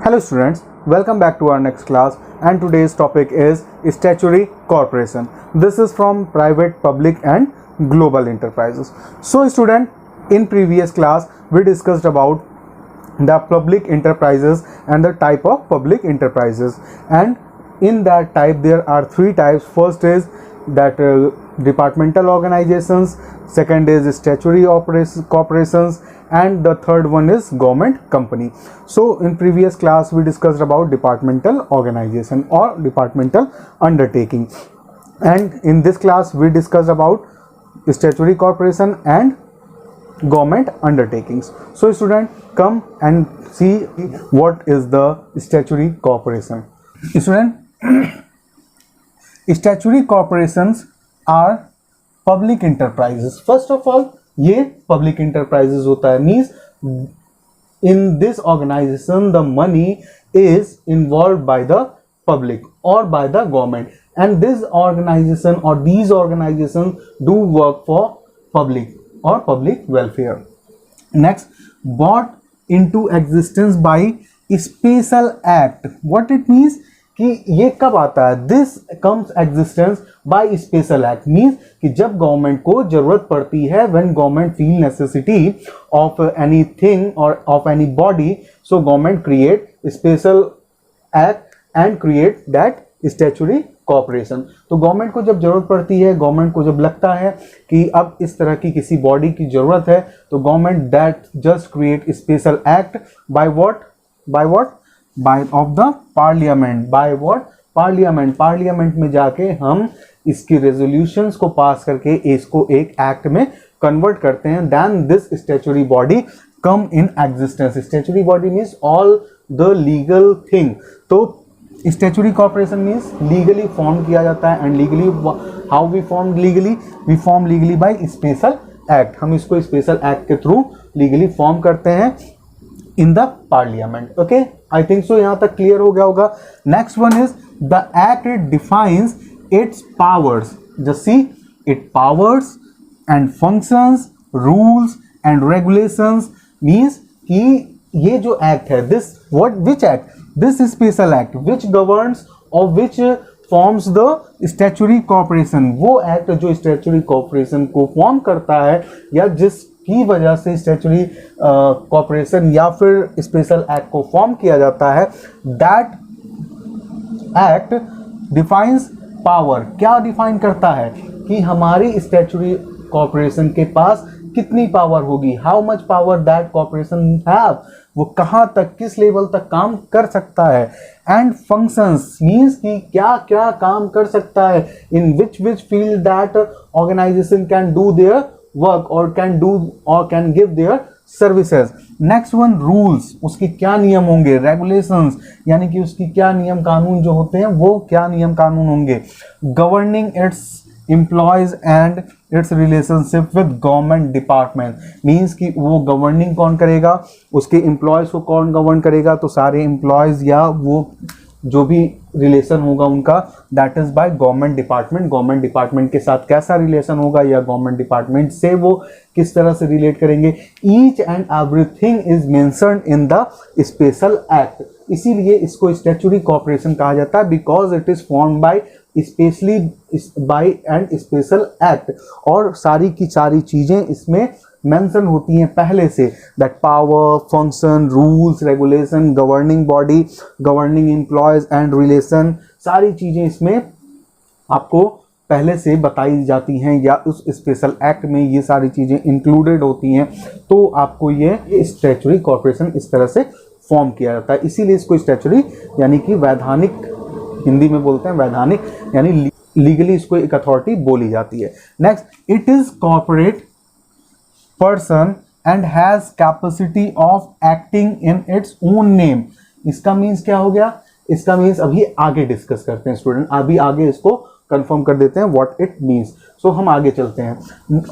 Hello students, welcome back to our next class, and today's topic is statutory corporation. This is from private, public and global enterprises. So student, in previous class we discussed about the public enterprises and the type of public enterprises, and in that type there are three types. First is that departmental organizations, second is statutory corporations, and the third one is government company. So in previous class we discussed about departmental organization or departmental undertaking, and in this class we discussed about statutory corporation and government undertakings. So student, come and see what is the statutory corporation. Student, statutory corporations are public enterprises. First of all, ये public enterprises होता है, means in this organization the money is involved by the public or by the government, and this organization or these organizations do work for public or public welfare. Next, brought into existence by special act. What it means कि ये कब आता है? This comes existence by special act, means कि जब government को जरूरत पड़ती है, when government feel necessity of anything or of any body, so government create special act and create that statutory corporation. तो गवर्नमेंट को जब जरूरत पड़ती है, गवर्नमेंट को जब लगता है कि अब इस तरह की किसी बॉडी की जरूरत है, तो government that just create special act by what by of the parliament. By what? Parliament. Parliament में जाके हम इसकी रेजोल्यूशंस को पास करके इसको एक एक्ट में कन्वर्ट करते हैं. Then this statutory body come in existence. Statutory body means all the legal thing. तो statutory corporation means legally form किया जाता है, and legally how we form legally? We form legally by special act. हम इसको special act के through legally form करते हैं in the parliament. Okay, I think so यहां तक क्लियर हो गया होगा. Next one is the act defines its powers. Just see it powers and functions, rules and regulations. Means कि ये जो एक्ट है, this what which act? This special act which governs और which forms the statutory corporation. वो act जो statutory corporation को form करता है या जिसकी वजह से स्टैट्यूटरी कॉर्पोरेशन या फिर स्पेशल एक्ट को फॉर्म किया जाता है, दैट एक्ट डिफाइंस पावर. क्या डिफाइन करता है? कि हमारी स्टैट्यूटरी कॉर्पोरेशन के पास कितनी पावर होगी, how much power that corporation have, वो कहां तक, किस लेवल तक काम कर सकता है. एंड फंक्शंस मींस कि क्या क्या काम कर सकता है, in which field that organisation can do their work और can give their services. Next one, rules. उसके क्या नियम होंगे? रेगुलेशंस यानी कि उसकी क्या नियम कानून जो होते हैं वो क्या नियम कानून होंगे. Governing it's employees and it's relationship with government department. Means कि वो गवर्निंग कौन करेगा, उसके एम्प्लॉयज को कौन गवर्न करेगा? तो सारे एम्प्लॉयज या वो जो भी रिलेशन होगा उनका, that is by government department. Government department के साथ कैसा रिलेशन होगा या गवर्नमेंट डिपार्टमेंट से वो किस तरह से रिलेट करेंगे. Each and everything is mentioned in the special act. इसीलिए इसको स्टैट्यूटरी कॉर्पोरेशन कहा जाता है, because it is formed by specially by and special act. और सारी की सारी चीजें इसमें मेंशन होती हैं पहले से, that power, function, rules, regulation, governing body, governing employees and relation, सारी चीजें इसमें आपको पहले से बताई जाती हैं या उस स्पेशल एक्ट में ये सारी चीजें इंक्लूडेड होती हैं. तो आपको ये स्टैट्यूटरी कॉर्पोरेशन इस तरह से फॉर्म किया जाता है. इसीलिए इसको स्टैट्यूटरी यानी कि वैधानिक, हिंदी में बोलते हैं वैधानिक, यानी लीगली इसको एक अथॉरिटी बोली जाती है. Next, it is corporate person and has capacity of acting in its own name. इसका मीन्स क्या हो गया? इसका मीन्स अभी आगे डिस्कस करते हैं स्टूडेंट, अभी आगे इसको कंफर्म कर देते हैं व्हाट इट मीन्स. सो हम आगे चलते हैं.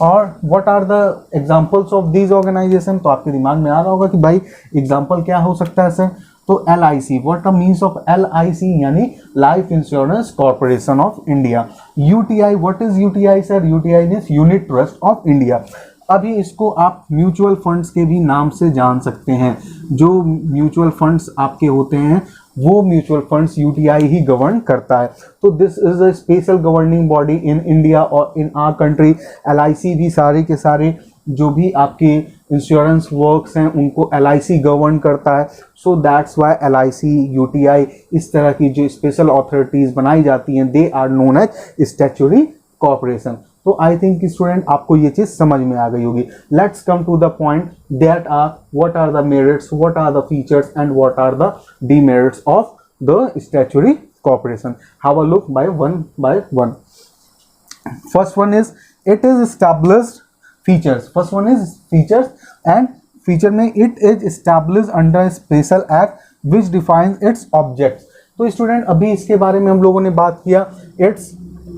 और what are the examples of these organisation? तो आपके दिमाग में आ रहा होगा कि भाई एग्जांपल क्या हो सकता है सर. तो LIC, what the means of LIC? यानी life insurance corporation of India. UTI, what is UTI sir? UTI means unit trust of India. अभी इसको आप म्यूचुअल फंड्स के भी नाम से जान सकते हैं। जो म्यूचुअल फंड्स आपके होते हैं वो म्यूचुअल फंड्स यूटीआई ही गवर्न करता है। तो this is a special governing body in India और इन आवर कंट्री। एलआईसी भी सारे के सारे जो भी आपके इंश्योरेंस वर्क्स हैं उनको एलआईसी गवर्न करता है। So that's why LIC, UTI, इस तरह की जो स्पेशल अथॉरिटीज बनाई जाती हैं they are known as statutory corporation. तो आई थिंक स्टूडेंट आपको ये चीज समझ में आ गई होगी। Let's come to the point that are what are the merits, what are the features and what are the demerits of the statutory corporation. Have a look by one. First one is it is established features. First one is features and feature में it is established under special act which defines its objects. तो student अभी इसके बारे में हम लोगों ने बात किया, its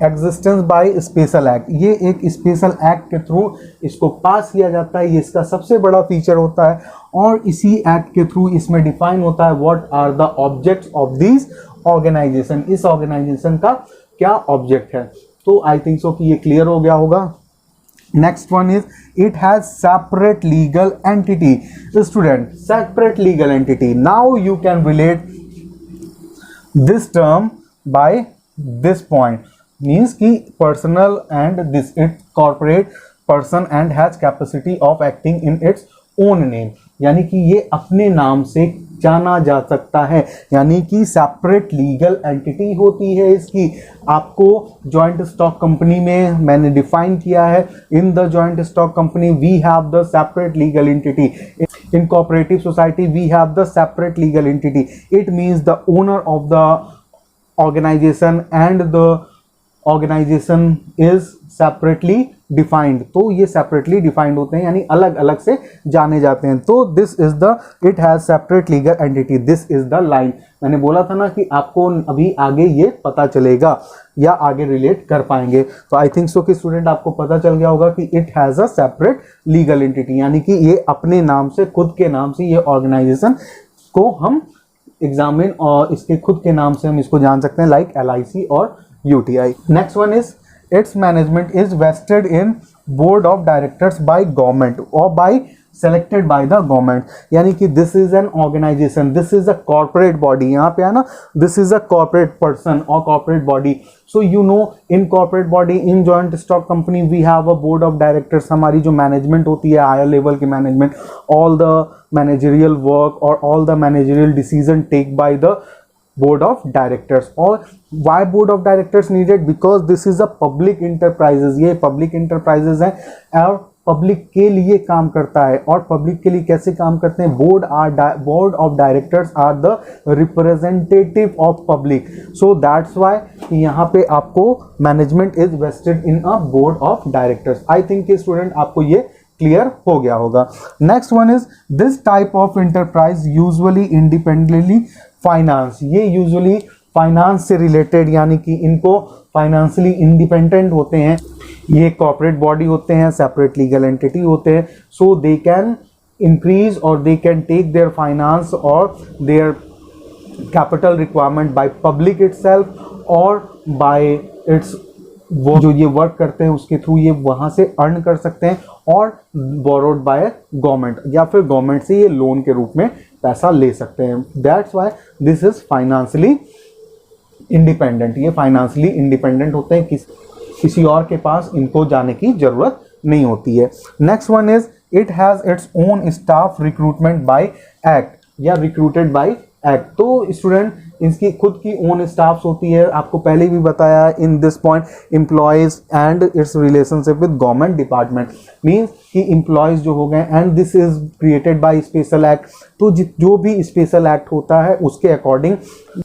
existence bye special act. ये एक स्पेशल एक्ट के थ्रू इसको पास किया जाता है, ये इसका सबसे बड़ा फीचर होता है और इसी एक्ट के थ्रू इसमें डिफाइन होता है what are the objects of this organisation. इस ऑर्गेनाइजेशन का क्या ऑब्जेक्ट है। तो आई थिंक सो कि ये क्लियर हो गया होगा। Next one is it has separate legal entity. Student separate legal entity, now you can relate this term by this point, means कि personal and this it corporate person and has capacity of acting in its own name, यानी कि ये अपने नाम से जाना जा सकता है, यानी कि सेपरेट लीगल एंटिटी होती है इसकी। आपको जॉइंट स्टॉक कंपनी में मैंने डिफाइन किया है, in the joint stock company we have the separate legal entity, in cooperative society we have the separate legal entity. It means the owner of the organisation and the organisation is separately defined. तो ये separately defined होते हैं, यानी अलग अलग से जाने जाते हैं। तो this is the it has separate legal entity, this is the line. मैंने बोला था ना कि आपको अभी आगे ये पता चलेगा या आगे रिलेट कर पाएंगे। तो आई थिंक सो कि स्टूडेंट आपको पता चल गया होगा कि it has a separate legal entity, यानी कि ये अपने नाम से, खुद के नाम से ये ऑर्गेनाइजेशन को हम एग्जामिन और इसके खुद के नाम से हम इसको जान सकते हैं, लाइक एलआईसी और UTI. Next one is its management is vested in board of directors by government or by selected by the government, यानी कि this is an organization, this is a corporate body। यहाँ पे है ना, this is a corporate person or corporate body। so you know in corporate body in joint stock company we have a board of directors। हमारी जो management होती है higher level की management, all the managerial work or all the managerial decision take by the board of directors। और why board of directors needed, because this is a public enterprises। ये public enterprises हैं और public के लिए काम करता है। और पब्लिक के लिए कैसे काम करते हैं, board of directors are the representative of public. So that's why यहाँ पे आपको management is vested in a board of directors. I think student आपको ये क्लियर हो गया होगा। Next one is this type of enterprise usually independently finance. ये usually finance से रिलेटेड, यानी कि इनको फाइनेंशियली इंडिपेंडेंट होते हैं। ये कॉर्पोरेट बॉडी होते हैं, सेपरेट लीगल एंटिटी होते हैं। सो दे कैन इंक्रीज और they can take their finance और their capital requirement by public itself और बाय इट्स, वो जो ये वर्क करते हैं उसके थ्रू ये वहाँ से अर्न कर सकते हैं, और बोरोड बाय गवर्नमेंट, या फिर गवर्नमेंट से ये लोन के रूप में पैसा ले सकते हैं। That's why this is financially independent. ये फाइनेंशियली इंडिपेंडेंट होते हैं, किसी और के पास इनको जाने की जरूरत नहीं होती है। Next one is it has its own staff recruitment bye act या रिक्रूटेड बाय एक्ट। तो स्टूडेंट इसकी खुद की ओन स्टाफ्स होती है। आपको पहले भी बताया in this point, employees and it's relationship with government department, means कि एम्प्लॉयज जो हो गए and this is created by special act. तो जो भी स्पेशल एक्ट होता है उसके according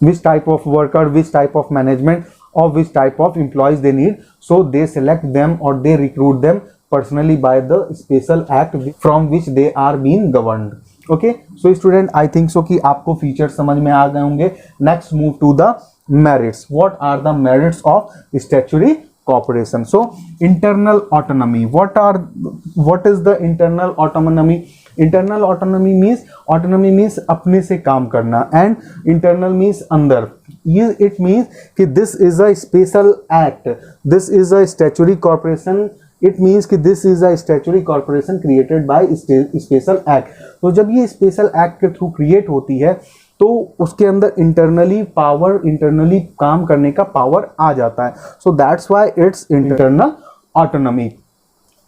which type of worker, which type of management or which type of employees they need, so they select them or they recruit them personally by the special act from which they are being governed। okay, so student I think so कि आपको feature समझ में आ गए होंगे। next move to the merits। what are the merits of statutory corporation? so internal autonomy, what is the internal autonomy? Internal autonomy means अपने से काम करना, एंड इंटरनल मीन्स अंदर। ये इट मीन्स कि this is a special act, this is a statutory corporation it means कि this is a statutory corporation created by special act. तो जब ये स्पेशल एक्ट के थ्रू क्रिएट होती है तो उसके अंदर इंटरनली काम करने का पावर आ जाता है। So that's why it's internal autonomy.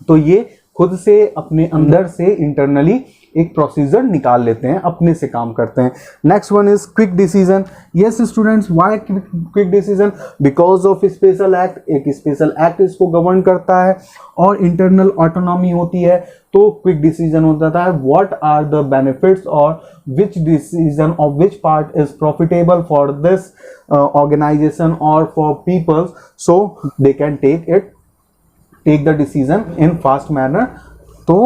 तो ये खुद से अपने अंदर से इंटरनली एक प्रोसीजर निकाल लेते हैं, अपने से काम करते हैं। Next one is quick decision. Yes students, why quick decision? Because of special act, एक स्पेशल एक्ट इसको गवर्न करता है और इंटरनल ऑटोनॉमी होती है, तो क्विक डिसीजन हो जाता है। व्हाट आर द बेनिफिट्स और which decision of which part is profitable for this organisation और for peoples, so they can take the decision in fast manner, तो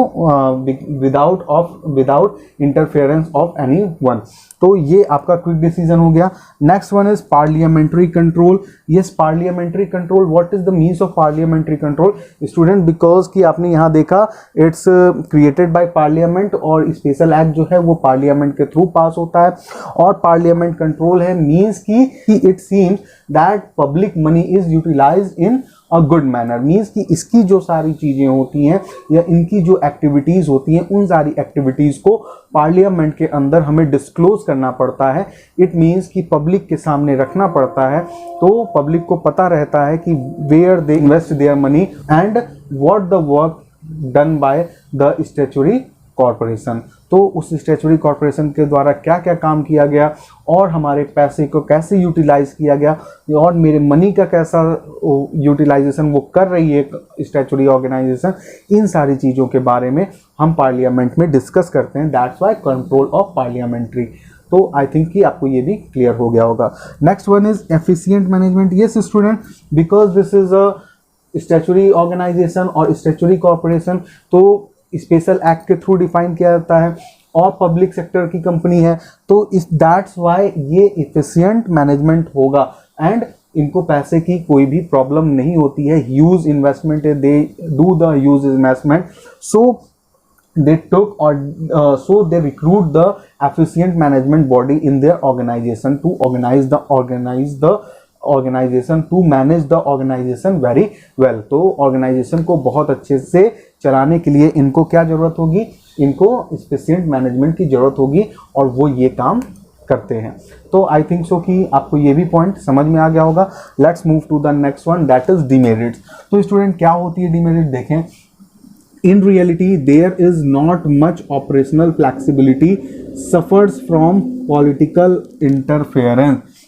without interference of anyone. तो ये आपका quick decision हो गया। Next one is parliamentary control. Yes, parliamentary control, what is the means of parliamentary control student? Because कि आपने यहाँ देखा इट्स क्रिएटेड बाय पार्लियामेंट और स्पेशल एक्ट जो है वो पार्लियामेंट के थ्रू पास होता है। और पार्लियामेंट कंट्रोल है मीन्स कि it seems that public money is utilised in a good manner. Means कि इसकी जो सारी चीज़ें होती हैं या इनकी जो एक्टिविटीज़ होती हैं उन सारी एक्टिविटीज़ को पार्लियामेंट के अंदर हमें डिस्क्लोज करना पड़ता है। इट मीन्स कि पब्लिक के सामने रखना पड़ता है, तो पब्लिक को पता रहता है कि where they invest their money and what the work done by the statutory corporation. तो उस स्टैट्यूटरी कॉर्पोरेशन के द्वारा क्या क्या काम किया गया और हमारे पैसे को कैसे यूटिलाइज किया गया और मेरे मनी का कैसा यूटिलाइजेशन वो कर रही है स्टैट्यूटरी ऑर्गेनाइजेशन, इन सारी चीज़ों के बारे में हम पार्लियामेंट में डिस्कस करते हैं। That's why control of parliamentary. तो आई थिंक कि आपको ये भी क्लियर हो गया होगा। Next one is efficient management. Yes student, because this is a statutory organisation और स्टैट्यूटरी कॉर्पोरेशन तो स्पेशल एक्ट के थ्रू डिफाइन किया जाता है और पब्लिक सेक्टर की कंपनी है, तो इस दैट्स वाई ये एफिशिएंट मैनेजमेंट होगा एंड इनको पैसे की कोई भी प्रॉब्लम नहीं होती है। Huge investment, they do the huge investment, so they took or so they recruit the efficient management body in their organization to organize the organization to manage the organization very well। तो organization को बहुत अच्छे से चलाने के लिए इनको क्या जरूरत होगी? इनको efficient management की जरूरत होगी और वो ये काम करते हैं। तो आई थिंक सो कि आपको ये भी पॉइंट समझ में आ गया होगा। Let's move to the next one, that is demerits. तो स्टूडेंट क्या होती है डिमेरिट? देखें, in reality there is not much operational flexibility, suffers from political interference।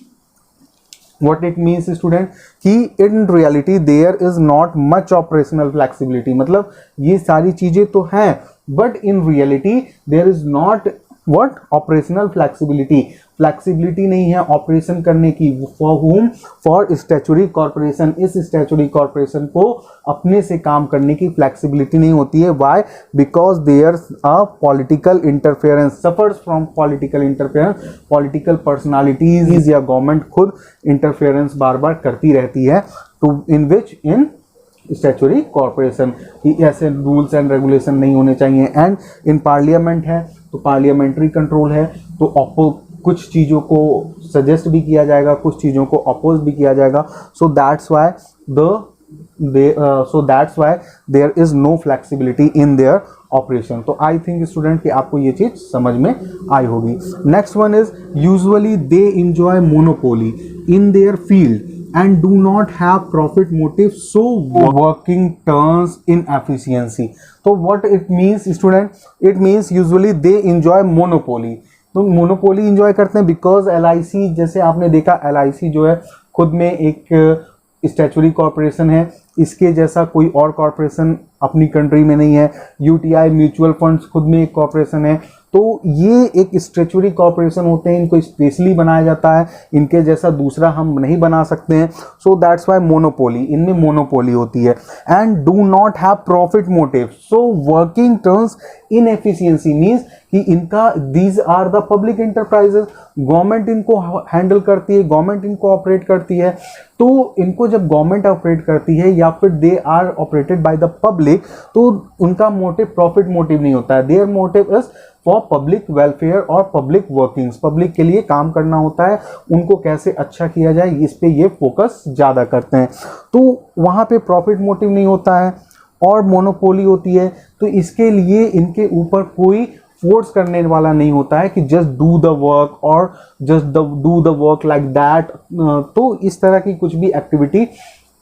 what it means student कि in reality there is not much operational flexibility, मतलब ये सारी चीजें तो हैं but in reality there is not what operational flexibility नहीं है operation करने की। For whom? For statutory corporation. इस स्टैट्यूटरी कॉर्पोरेशन को अपने से काम करने की फ्लेक्सिबिलिटी नहीं होती है। Why? Because there a political interference, suffers from political interference. Political personalities या गवर्नमेंट खुद इंटरफेरेंस बार बार करती रहती है, to in which in statutory corporation कि ऐसे रूल्स एंड रेगुलेशन नहीं होने चाहिए। एंड इन पार्लियामेंट है तो पार्लियामेंट्री कंट्रोल है, तो कुछ चीज़ों को सजेस्ट भी किया जाएगा, कुछ चीज़ों को अपोज भी किया जाएगा। So that's why there is no flexibility in their operation. तो आई थिंक स्टूडेंट कि आपको ये चीज़ समझ में आई होगी। Next one is usually they enjoy monopoly in their field and do not have profit motive, so working turns in efficiency। तो what it means student? It means usually they enjoy monopoly। तो monopoly enjoy करते हैं because LIC, जैसे आपने देखा LIC जो है खुद में एक स्टैट्यूटरी कॉर्पोरेशन है, इसके जैसा कोई और कॉर्पोरेशन अपनी कंट्री में नहीं है। UTI म्यूचुअल फंड्स खुद में एक कॉर्पोरेशन है। तो ये एक स्टैट्यूटरी कॉर्पोरेशन होते हैं, इनको स्पेशली बनाया जाता है, इनके जैसा दूसरा हम नहीं बना सकते हैं। सो दैट्स वाई मोनोपोली, इनमें मोनोपोली होती है। And do not have profit motive, so working turns in efficiency means कि इनका these are the public enterprises, government इनको हैंडल करती है, गवर्नमेंट इनको ऑपरेट करती है। तो इनको जब गवर्नमेंट ऑपरेट करती है या फिर they are operated by the public, तो उनका मोटिव प्रॉफिट मोटिव नहीं होता है। Their motive is for public welfare और पब्लिक वर्किंग्स, पब्लिक के लिए काम करना होता है, उनको कैसे अच्छा किया जाए इस पे ये फोकस ज़्यादा करते हैं। तो वहाँ पे प्रॉफिट मोटिव नहीं होता है और मोनोपोली होती है, तो इसके लिए इनके ऊपर कोई फोर्स करने वाला नहीं होता है कि जस्ट डू द वर्क और just do the work like that. तो इस तरह की कुछ भी एक्टिविटी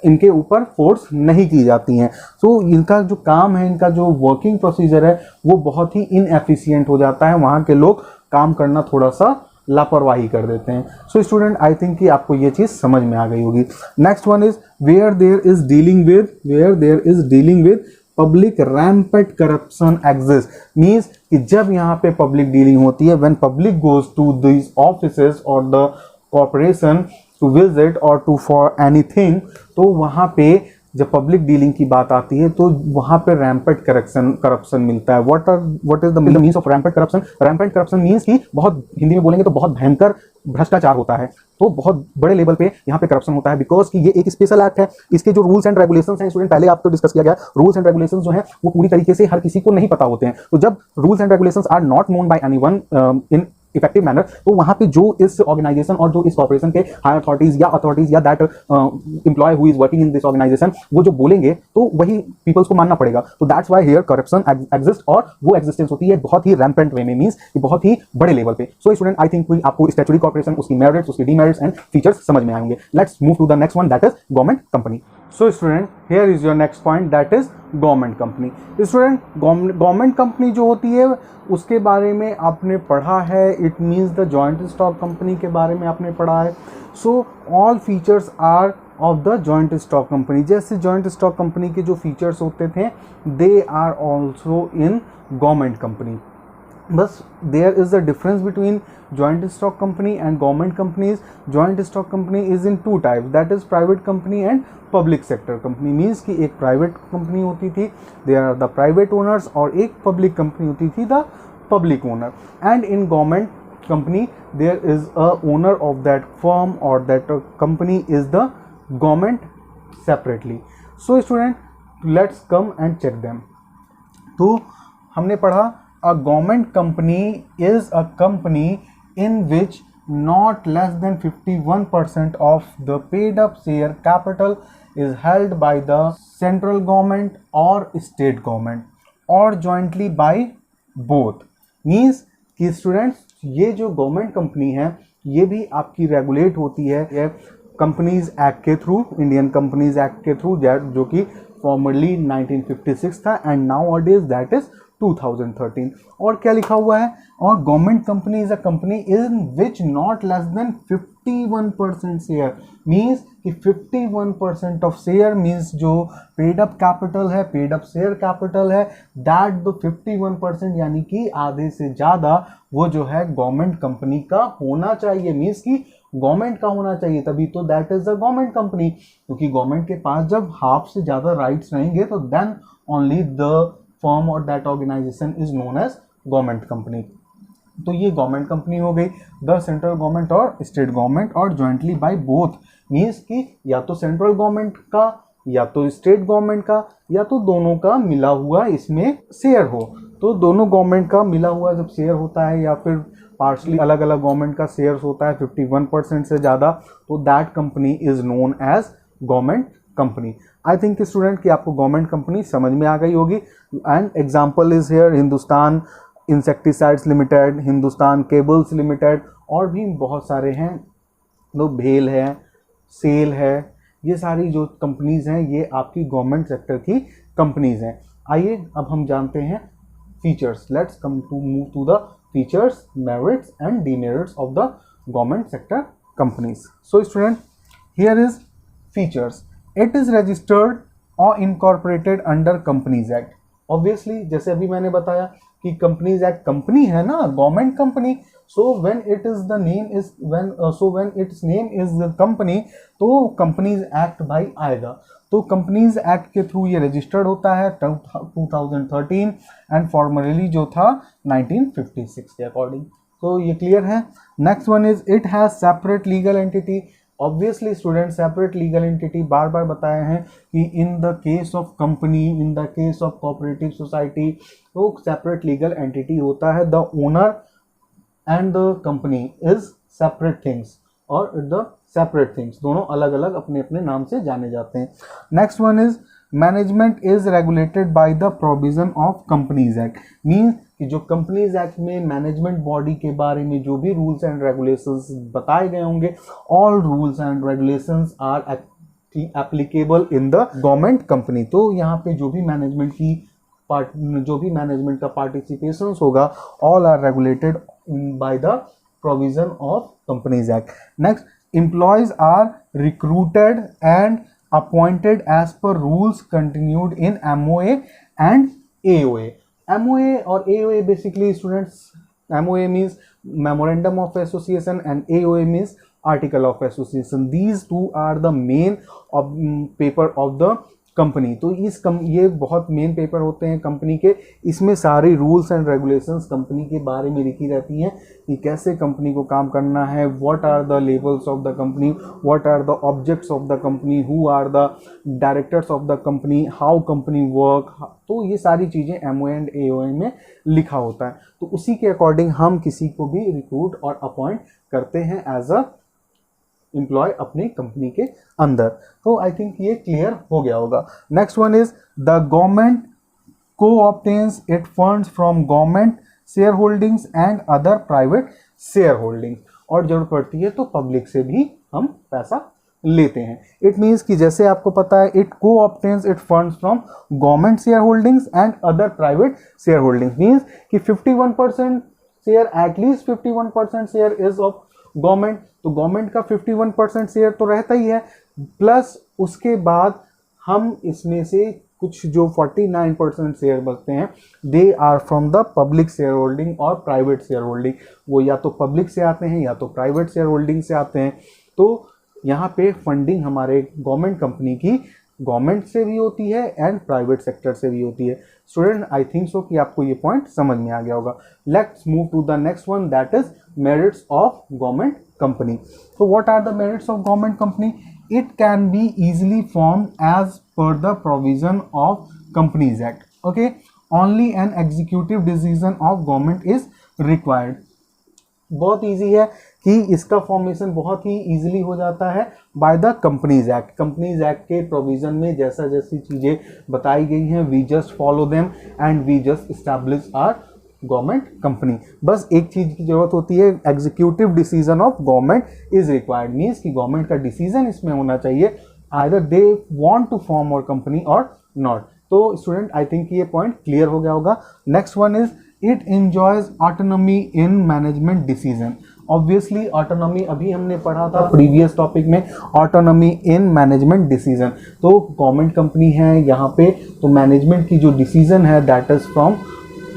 इनके ऊपर फोर्स नहीं की जाती हैं। सो इनका जो काम है, इनका जो वर्किंग प्रोसीजर है वो बहुत ही इनएफिशिएंट हो जाता है, वहाँ के लोग काम करना थोड़ा सा लापरवाही कर देते हैं। सो स्टूडेंट, आई थिंक कि आपको ये चीज़ समझ में आ गई होगी। Next one is where there is dealing with public rampant corruption exist, means कि जब यहाँ पे पब्लिक डीलिंग होती है, when public goes to this offices और द कॉर्पोरेशन टू विजिट और टू फॉर एनीथिंग, तो वहाँ पे जब पब्लिक डीलिंग की बात आती है तो वहाँ पे रैम्पेंट करप्शन मिलता है। What is the means of rampant corruption? Rampant corruption means कि बहुत, हिंदी में बोलेंगे तो बहुत भयंकर भ्रष्टाचार होता है, तो बहुत बड़े लेवल पे यहाँ पे करप्शन होता है, बिकॉज कि ये एक स्पेशल एक्ट है। इसके जो रूल्स एंड रेगुलेशंस हैं स्टूडेंट, पहले आपको डिस्कस किया गया, रूल्स एंड रेगुलेशंस जो हैं वो पूरी तरीके से हर किसी को नहीं पता होते हैं। तो जब rules and regulations are not known by anyone in effective manner, तो वहां पे जो इस ऑर्गेनाइजेशन और जो इस कॉर्पोरेशन के हायर अथॉरिटीज या that employee who is working in this organisation, वो जो बोलेंगे तो वही पीपल्स को मानना पड़ेगा। तो that's why here corruption exist, और वो एग्जिस्टेंस होती है बहुत ही रैम्पेंट वे में, मींस कि बहुत ही बड़े लेवल पे। सो स्टूडेंट, आई थिंक आपको स्टैट्यूटरी कॉर्पोरेशन, उसकी मेरिट्स, उसकी डीमेरिट्स एंड फीचर्स समझ में आएंगे। Let's move to the next one, that is government company. So student, here is your next point, that is government company. Student, government company जो होती है उसके बारे में आपने पढ़ा है, it means the joint stock company के बारे में आपने पढ़ा है। So all features are of the joint stock company. जैसे जॉइंट स्टॉक कंपनी के जो फीचर्स होते थे, they are also in government company. बस there is the difference between joint stock company and government companies. Joint stock company is in two types, that is private company and public sector company. means कि एक private company होती थी, they are the private owners, और एक public company होती थी, the public owner. and in government company there is a owner of that firm or that company is the government separately. so student, let's come and check them. तो हमने पढ़ा a government company is a company in which not less than 51% of the paid up share capital is held by the central government or state government or jointly by both. means कि students, ये जो government company है ये भी आपकी regulate होती है companies act के थ्रू, इंडियन कंपनीज एक्ट के थ्रू, जो कि फॉर्मरली 1956 था एंड नाउ अडेज दैट इज 2013. और क्या लिखा हुआ है? और government company is a company in which not less than 51% share, means कि 51% ऑफ शेयर मीन्स जो पेड अप कैपिटल है, पेड अप शेयर कैपिटल है, दैट द 51% यानी कि आधे से ज़्यादा वो जो है गवर्नमेंट कंपनी का होना चाहिए। मीन्स कि गवर्नमेंट का होना चाहिए, तभी तो that is a government company. क्योंकि गवर्नमेंट के पास जब हाफ से ज़्यादा राइट्स रहेंगे तो देन ओनली द फर्म और that organisation is known as government company. तो ये गवर्नमेंट कंपनी हो गई, द सेंट्रल गवर्नमेंट और स्टेट गवर्नमेंट और जॉइंटली बाय बोथ, मीन्स कि या तो सेंट्रल गवर्नमेंट का या तो स्टेट गवर्नमेंट का या तो दोनों का मिला हुआ इसमें शेयर हो। तो दोनों गवर्नमेंट का मिला हुआ जब शेयर होता है या फिर पार्शली अलग अलग गवर्नमेंट का शेयर होता है 51% से ज़्यादा, तो that company is known as government company. I think student कि आपको गवर्नमेंट कंपनी समझ में आ गई होगी। And example is here Hindustan Insecticides Limited, Hindustan Cables Limited, और भी बहुत सारे हैं, तो भेल है, सेल है, ये सारी जो कंपनीज हैं ये आपकी गवर्नमेंट सेक्टर की कंपनीज हैं। आइए अब हम जानते हैं features. Let's come to move to the features, merits and demerits of the government sector companies. So student, here is features. It is registered और incorporated under companies act. Obviously जैसे अभी मैंने बताया कि कंपनीज एक्ट कंपनी है ना, government company, so when it is the name is when it's name is the company, तो companies act भाई आएगा। तो कंपनीज एक्ट के थ्रू ये रजिस्टर्ड होता है 2013 एंड फॉर्मली जो था 1956 के अकॉर्डिंग। तो ये क्लियर है। Next one is it has separate legal entity. Obviously student, separate legal entity बार बार बताए हैं कि in the case of company, in the case of cooperative society, तो सेपरेट लीगल एंटिटी होता है। The owner and the company is separate things, और the separate things दोनों अलग अलग अपने अपने नाम से जाने जाते हैं। Next one is management is regulated by the provision of companies act, means कि जो कंपनीज एक्ट में मैनेजमेंट बॉडी के बारे में जो भी रूल्स एंड रेगुलेशंस बताए गए होंगे, all rules and regulations are applicable in the government company. तो यहाँ पे जो भी मैनेजमेंट का पार्टिसिपेशन होगा, all are regulated by the provision of companies act. Next, employees are recruited and appointed as per rules continued in MOA and AOA. MOA और AOA basically students, MOA means Memorandum of Association and AOA means Article of Association. These two are the main paper of the company. तो ये बहुत main paper होते हैं company के। इसमें सारे rules and regulations company के बारे में लिखी रहती हैं कि कैसे कंपनी को काम करना है, what are the levels of the company, what are the objects of the company, who are the directors of the company, how company work. तो ये सारी चीज़ें MOA एंड AOA में लिखा होता है। तो उसी के अकॉर्डिंग हम किसी को भी रिक्रूट और अपॉइंट करते हैं एज अ एम्प्लॉय अपनी कंपनी के अंदर। तो आई थिंक ये क्लियर हो गया होगा। Next one is the government को obtains it funds from government shareholdings and other private shareholdings, और जरूरत पड़ती है तो पब्लिक से भी हम पैसा लेते हैं। इट मीन्स कि जैसे आपको पता है, इट को obtains it funds from government shareholdings and other private share holdings, means कि 51% share, at least 51% share is of government. तो गवर्नमेंट का 51% शेयर तो रहता ही है, प्लस उसके बाद हम इसमें से कुछ जो 49% शेयर बचते हैं, they are from the public share holding और प्राइवेट शेयर होल्डिंग। वो या तो पब्लिक से आते हैं या तो प्राइवेट शेयर होल्डिंग से आते हैं। तो यहाँ पे फंडिंग हमारे गवर्नमेंट कंपनी की गवर्नमेंट से भी होती है एंड प्राइवेट सेक्टर से भी होती है। स्टूडेंट, आई थिंक सो कि आपको ये पॉइंट समझ में आ गया होगा। Let's move to the next one, that is merits of government company. So what are the merits of government company? It can be easily formed as per the provision of Companies Act. Okay, only an executive decision of government is required. बहुत easy है कि इसका formation बहुत ही easily हो जाता है by the companies act. Companies act के provision में जैसा जैसी चीज़ें बताई गई हैं, we just follow them and we just establish our government company. बस एक चीज़ की जरूरत होती है, executive decision of government is required, means कि गवर्नमेंट का डिसीजन इसमें होना चाहिए, either they want to form और कंपनी और नॉट। तो स्टूडेंट, आई थिंक ये पॉइंट क्लियर हो गया होगा। Next one is it enjoys autonomy in management decision. Obviously autonomy अभी हमने पढ़ा था प्रीवियस टॉपिक में, ऑटोनॉमी इन मैनेजमेंट डिसीजन। तो गवर्नमेंट कंपनी है यहाँ पे, तो मैनेजमेंट की जो डिसीजन है दैट इज फ्रॉम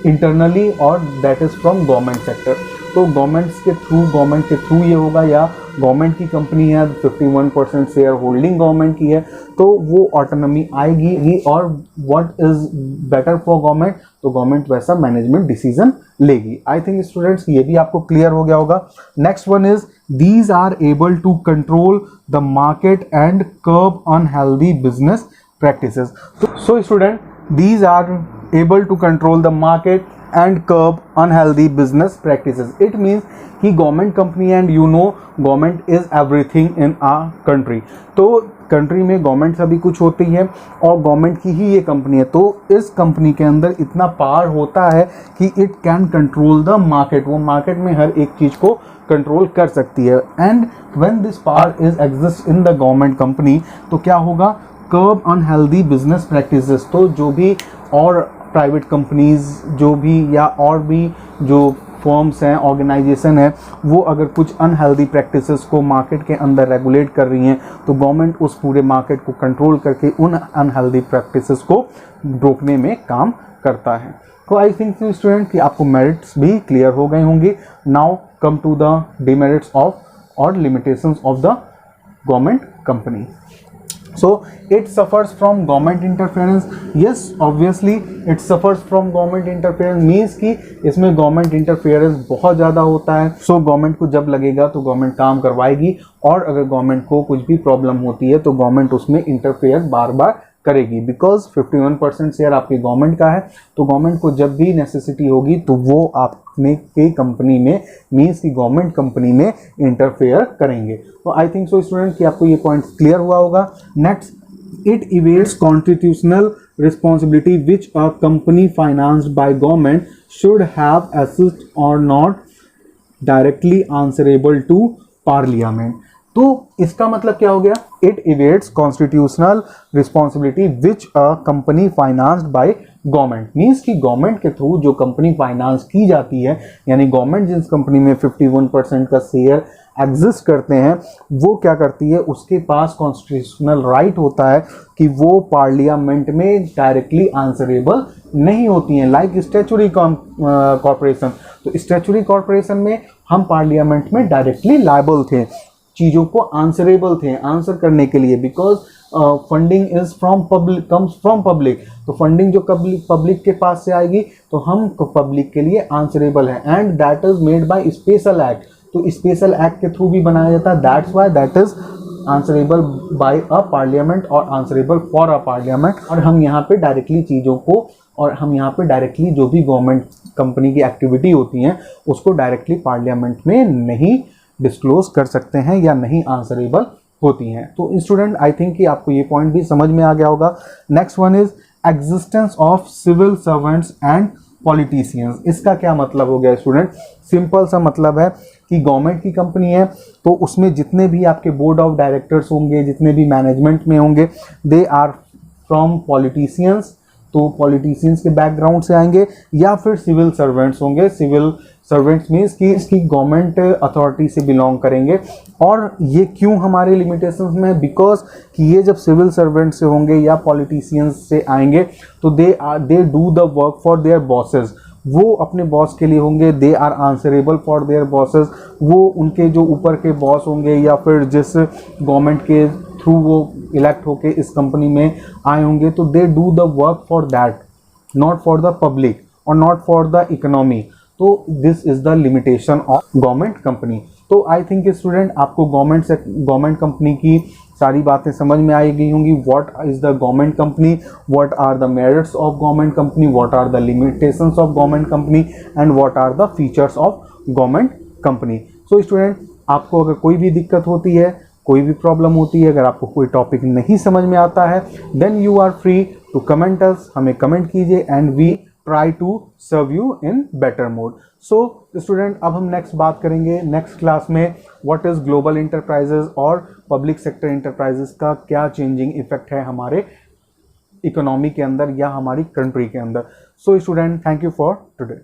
इंटरनली और that is from government sector. तो गवर्नमेंट के थ्रू ये होगा, या गवर्नमेंट की कंपनी है, 51% शेयर होल्डिंग गवर्नमेंट की है, तो वो ऑटोनॉमी आएगी। और what is better for government, तो गवर्नमेंट वैसा मैनेजमेंट डिसीजन लेगी। आई थिंक स्टूडेंट्स ये भी आपको क्लियर हो गया होगा। Next one is these are able to control the market and curb unhealthy business practices. So student, these are able to control the market and curb unhealthy business practices. It means कि government company, and you know government is everything in our country. तो country में government सभी कुछ होती है और government की ही ये कंपनी है। तो इस कंपनी के अंदर इतना पावर होता है कि it can control the market, वो मार्केट में हर एक चीज़ को कंट्रोल कर सकती है। And when this power is exist in the government company, तो क्या होगा, कर्ब अनहेल्दी बिजनेस प्रैक्टिसेस। तो जो भी और प्राइवेट कंपनीज जो भी या और भी जो फर्म्स हैं, ऑर्गेनाइजेशन है, वो अगर कुछ अनहेल्दी प्रैक्टिसेस को मार्केट के अंदर रेगुलेट कर रही हैं, तो गवर्नमेंट उस पूरे मार्केट को कंट्रोल करके उन अनहेल्दी प्रैक्टिसेस को रोकने में काम करता है। तो आई थिंक स्टूडेंट कि आपको मेरिट्स भी क्लियर हो गए होंगे। Now come to the demerits of और limitations of the government company. So it suffers from government interference. Yes, obviously it suffers from government interference, means कि इसमें government interference बहुत ज़्यादा होता है। So गवर्नमेंट को जब लगेगा तो गवर्नमेंट काम करवाएगी, और अगर गवर्नमेंट को कुछ भी प्रॉब्लम होती है तो गवर्नमेंट उसमें इंटरफेयर बार बार करेगी। बिकॉज 51% शेयर आपकी गवर्नमेंट का है, तो गवर्नमेंट को जब भी नेसेसिटी होगी तो वो आपने के कंपनी में, मीन्स की गवर्नमेंट कंपनी में इंटरफेयर करेंगे। तो आई थिंक सो स्टूडेंट कि आपको ये पॉइंट क्लियर हुआ होगा। Next, It evades constitutional responsibility which a company financed by government should have assessed or not directly answerable to parliament. तो इसका मतलब क्या हो गया? It evades constitutional responsibility which a company financed by government, means कि government के through जो company finance की जाती है, यानी गवर्नमेंट जिस कंपनी में 51% का शेयर एग्जिस्ट करते हैं, वो क्या करती है, उसके पास कॉन्स्टिट्यूशनल राइट होता है कि वो पार्लियामेंट में डायरेक्टली आंसरेबल नहीं होती हैं, लाइक स्टैच्यूटरी कॉर्पोरेशन। तो स्टैच्यूटरी कॉर्पोरेशन में हम पार्लियामेंट में डायरेक्टली लायबल थे, चीज़ों को आंसरेबल थे आंसर करने के लिए, because funding is from public, comes from public. तो फंडिंग जो पब्लिक के पास से आएगी तो हम पब्लिक के लिए आंसरेबल है, and that is made by special act. तो स्पेशल एक्ट के थ्रू भी बनाया जाता है, that's why that is answerable by a parliament और आंसरेबल फॉर अ पार्लियामेंट। और हम यहाँ पे डायरेक्टली चीज़ों को, और हम यहाँ पे डायरेक्टली जो भी गवर्नमेंट कंपनी की एक्टिविटी होती हैं उसको डायरेक्टली पार्लियामेंट में नहीं डिस्क्लोज कर सकते हैं या नहीं आंसरेबल होती हैं। तो स्टूडेंट आई थिंक कि आपको ये पॉइंट भी समझ में आ गया होगा। Next one is existence of civil servants and politicians. इसका क्या मतलब हो गया स्टूडेंट? सिंपल सा मतलब है कि गवर्नमेंट की कंपनी है तो उसमें जितने भी आपके बोर्ड ऑफ डायरेक्टर्स होंगे, जितने भी मैनेजमेंट में होंगे, दे आर फ्रॉम पॉलिटिशियंस। तो पॉलिटिशियंस के बैकग्राउंड से आएंगे, या फिर सिविल सर्वेंट्स होंगे। सिविल सर्वेंट्स मीन्स कि इसकी गवर्नमेंट अथॉरिटी से बिलोंग करेंगे। और ये क्यों हमारे लिमिटेशंस में? बिकॉज कि ये जब सिविल सर्वेंट से होंगे या पॉलिटिशियंस से आएंगे तो they do the work for their bosses. वो अपने बॉस के लिए होंगे, they are answerable for their bosses. वो उनके जो ऊपर के बॉस होंगे या फिर जिस गवर्नमेंट के थ्रू वो इलेक्ट होके इस कंपनी में आए होंगे, तो they do the work for that, not for the public और नॉट फॉर द इकोनॉमी। तो this is the limitation of government company. तो आई थिंक स्टूडेंट आपको गवर्नमेंट कंपनी की सारी बातें समझ में आई गई होंगी। What is the government company, what are the merits of government company, what are the limitations of government company, and what are the features of government company. So student आपको अगर कोई भी दिक्कत होती है, कोई भी प्रॉब्लम होती है, अगर आपको कोई टॉपिक नहीं समझ में आता है, then you are free to comment us, हमें कमेंट कीजिए and we try to serve you in better mode. So student अब हम नेक्स्ट बात करेंगे नेक्स्ट क्लास में, व्हाट इज ग्लोबल इंटरप्राइजेज और पब्लिक सेक्टर इंटरप्राइजेज का क्या चेंजिंग इफेक्ट है हमारे इकोनॉमी के अंदर या हमारी कंट्री के अंदर। So student thank you for today.